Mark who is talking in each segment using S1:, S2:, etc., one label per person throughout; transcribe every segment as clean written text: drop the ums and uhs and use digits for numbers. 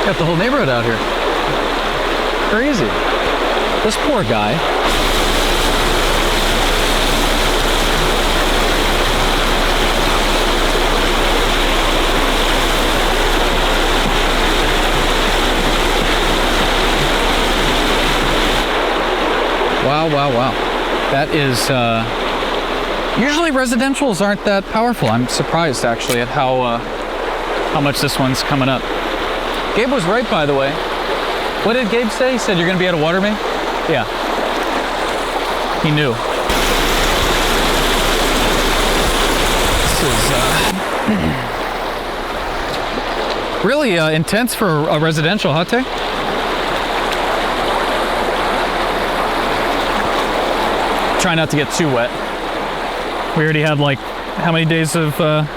S1: Got the whole neighborhood out here. Crazy. This poor guy. Wow, wow, wow. That is, usually residentials aren't that powerful. I'm surprised actually at how much this one's coming up. Gabe was right, by the way. What did Gabe say? He said you're gonna be at a Watermain? Yeah. He knew. This is really intense for a residential, huh, Tay? Try not to get too wet. We already have like how many days of water?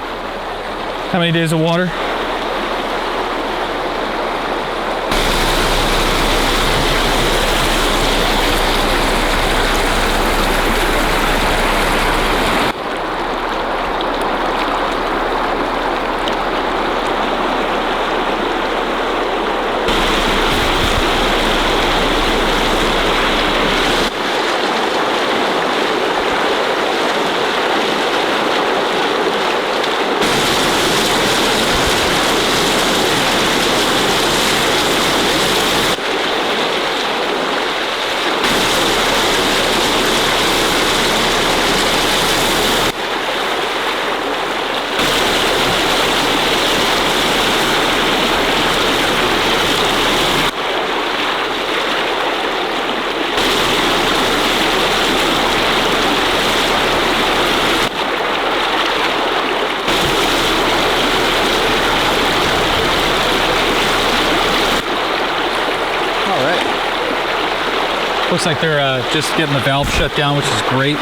S1: Looks like they're just getting the valve shut down, which is great.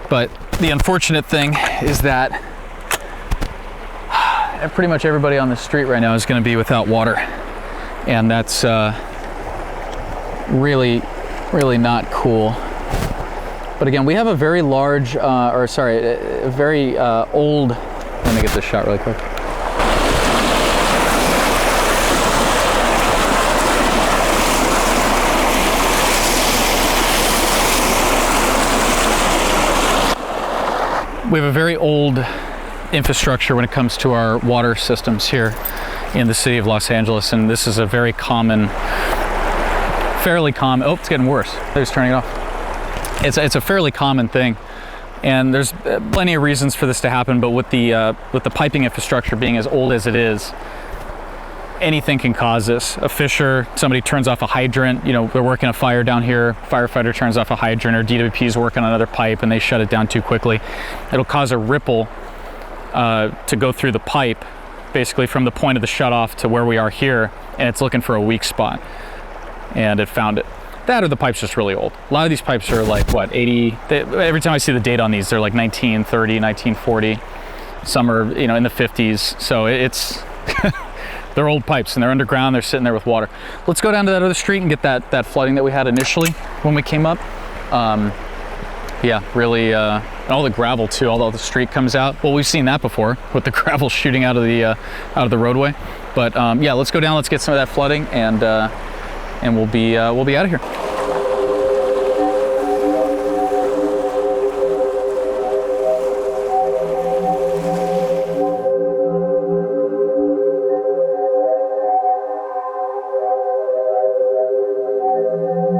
S1: But the unfortunate thing is that pretty much everybody on the street right now is going to be without water. And that's really, really not cool. But again, we have a very large, a very old, let me get this shot really quick. We have a very old infrastructure when it comes to our water systems here in the city of Los Angeles, and this is a very common, fairly common, oh, it's getting worse. They're just turning it off. It's a fairly common thing, and there's plenty of reasons for this to happen, but with the piping infrastructure being as old as it is, anything can cause this. A fissure, somebody turns off a hydrant, you know, they're working a fire down here, firefighter turns off a hydrant, or DWP is working on another pipe and they shut it down too quickly. It'll cause a ripple to go through the pipe, basically from the point of the shutoff to where we are here, and it's looking for a weak spot. And it found it. That or the pipe's just really old. A lot of these pipes are like, what, 80? Every time I see the date on these, they're like 1930, 1940. Some are, you know, in the 50s. So it's... They're old pipes and they're underground, they're sitting there with water. Let's go down to that other street and get that flooding that we had initially when we came up. Yeah, really, all the gravel too, although the street comes out. Well, we've seen that before with the gravel shooting out of the roadway. But yeah, let's go down, let's get some of that flooding, and we'll be out of here.